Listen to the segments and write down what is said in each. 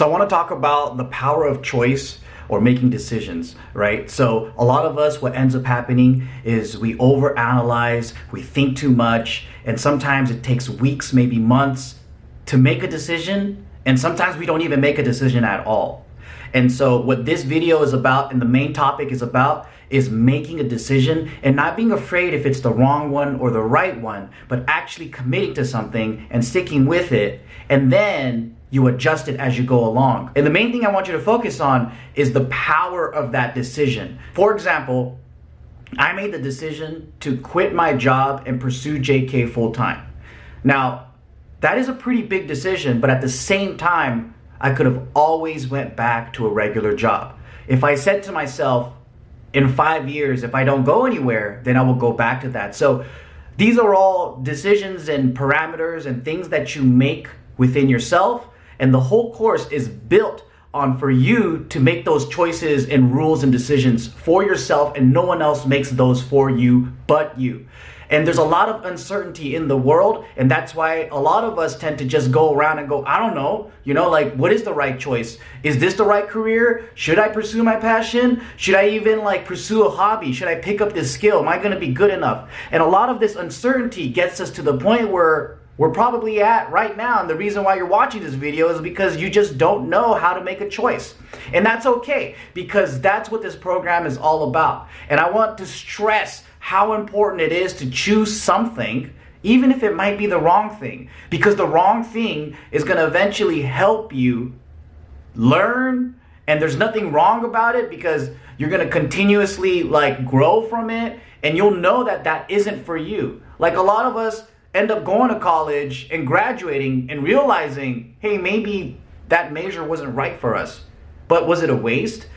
So I want to talk about the power of choice or making decisions, right? So a lot of us, what ends up happening is we overanalyze, we think too much, and sometimes it takes weeks, maybe months to make a decision, and sometimes we don't even make a decision at all. And so what this video is about, and the main topic is about, is making a decision and not being afraid if it's the wrong one or the right one, but actually committing to something and sticking with it, and then you adjust it as you go along. And the main thing I want you to focus on is the power of that decision. For example, I made the decision to quit my job and pursue JK full-time. Now, that is a pretty big decision, but at the same time, I could have always went back to a regular job. If I said to myself, in 5 years, if I don't go anywhere, then I will go back to that. So these are all decisions and parameters and things that you make within yourself. And the whole course is built on for you to make those choices and rules and decisions for yourself, and no one else makes those for you but you. And there's a lot of uncertainty in the world, and that's why a lot of us tend to just go around and go, I don't know, like, what is the right choice? Is this the right career? Should I pursue my passion? Should I even pursue a hobby? Should I pick up this skill? Am I gonna be good enough? And a lot of this uncertainty gets us to the point where we're probably at right now, and the reason why you're watching this video is because you just don't know how to make a choice. And that's okay, because that's what this program is all about. And I want to stress how important it is to choose something, even if it might be the wrong thing, because the wrong thing is going to eventually help you learn, and there's nothing wrong about it because you're going to continuously grow from it, and you'll know that that isn't for you. Like, a lot of us end up going to college and graduating and realizing, hey, maybe that major wasn't right for us. But was it a waste?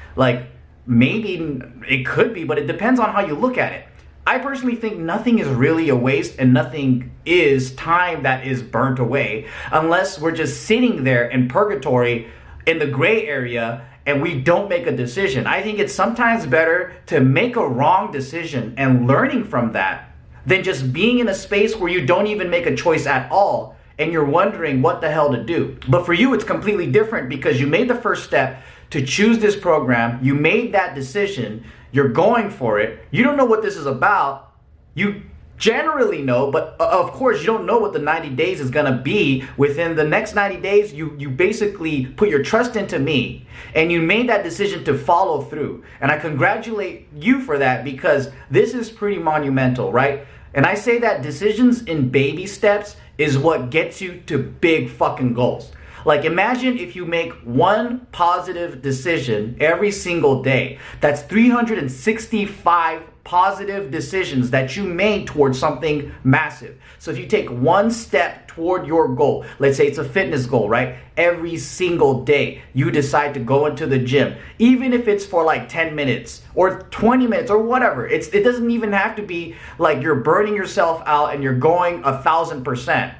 Maybe it could be, but it depends on how you look at it. I personally think nothing is really a waste, and nothing is time that is burnt away unless we're just sitting there in purgatory in the gray area and we don't make a decision. I think it's sometimes better to make a wrong decision and learning from that than just being in a space where you don't even make a choice at all and you're wondering what the hell to do. But for you, it's completely different because you made the first step to choose this program. You made that decision. You're going for it. You don't know what this is about. You generally know, but of course you don't know what the 90 days is gonna be. Within the next 90 days, you basically put your trust into me, and you made that decision to follow through. And I congratulate you for that, because this is pretty monumental, right? And I say that decisions in baby steps is what gets you to big fucking goals. Imagine if you make one positive decision every single day. That's 365 positive decisions that you made towards something massive. So if you take one step toward your goal, let's say it's a fitness goal, right? Every single day you decide to go into the gym, even if it's for 10 minutes or 20 minutes or whatever. It doesn't even have to be you're burning yourself out and you're going 1,000%.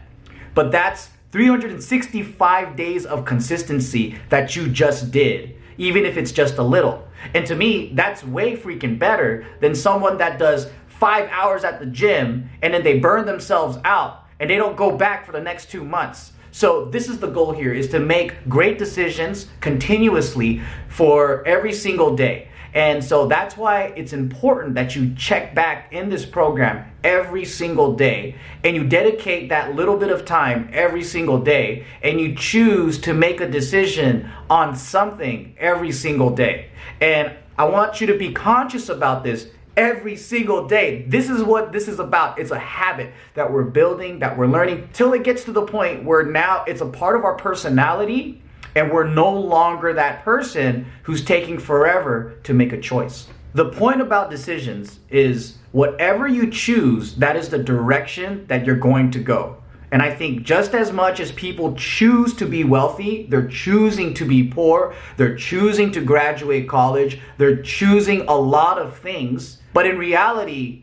But that's 365 days of consistency that you just did, even if it's just a little. And to me, that's way freaking better than someone that does 5 hours at the gym and then they burn themselves out and they don't go back for the next 2 months. So this is the goal here, is to make great decisions continuously for every single day. And so that's why it's important that you check back in this program every single day, and you dedicate that little bit of time every single day, and you choose to make a decision on something every single day. And I want you to be conscious about this every single day. This is what this is about. It's a habit that we're building, that we're learning, till it gets to the point where now it's a part of our personality, and we're no longer that person who's taking forever to make a choice. The point about decisions is whatever you choose, that is the direction that you're going to go. And I think just as much as people choose to be wealthy, they're choosing to be poor, they're choosing to graduate college, they're choosing a lot of things. But in reality,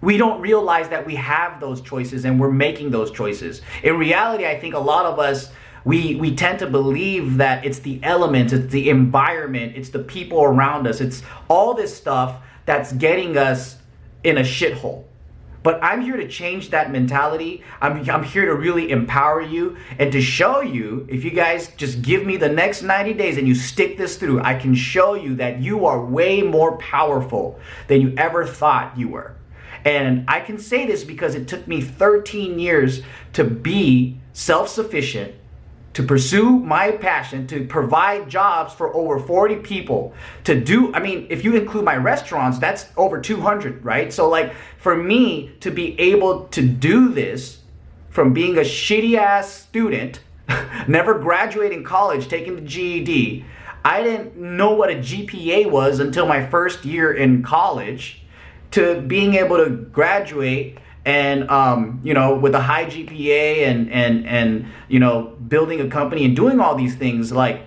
we don't realize that we have those choices and we're making those choices. In reality, I think a lot of us, we tend to believe that it's the elements, it's the environment, it's the people around us, it's all this stuff that's getting us in a shithole. But I'm here to change that mentality. I'm here to really empower you and to show you, if you guys just give me the next 90 days and you stick this through, I can show you that you are way more powerful than you ever thought you were. And I can say this because it took me 13 years to be self-sufficient, to pursue my passion, to provide jobs for over 40 people, to do, I mean, if you include my restaurants, that's over 200, right? So like for me to be able to do this from being a shitty ass student, never graduating college, taking the GED, I didn't know what a GPA was until my first year in college, to being able to graduate and you know, with a high GPA and you know, building a company and doing all these things, like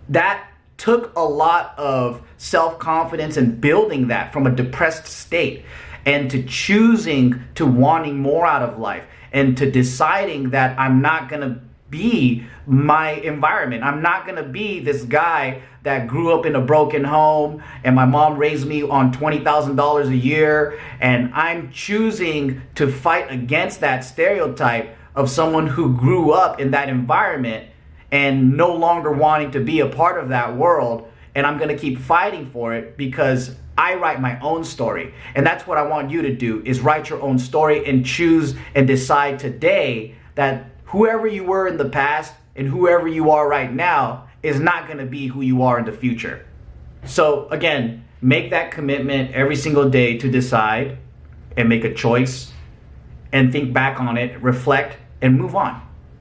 that took a lot of self-confidence and building that from a depressed state, and to choosing to wanting more out of life, and to deciding that I'm not gonna be my environment. I'm not gonna be this guy that grew up in a broken home and my mom raised me on $20,000 a year, and I'm choosing to fight against that stereotype of someone who grew up in that environment and no longer wanting to be a part of that world. And I'm gonna keep fighting for it because I write my own story. And that's what I want you to do, is write your own story and choose and decide today that whoever you were in the past and whoever you are right now is not going to be who you are in the future. So again, make that commitment every single day to decide and make a choice and think back on it, reflect, and move on.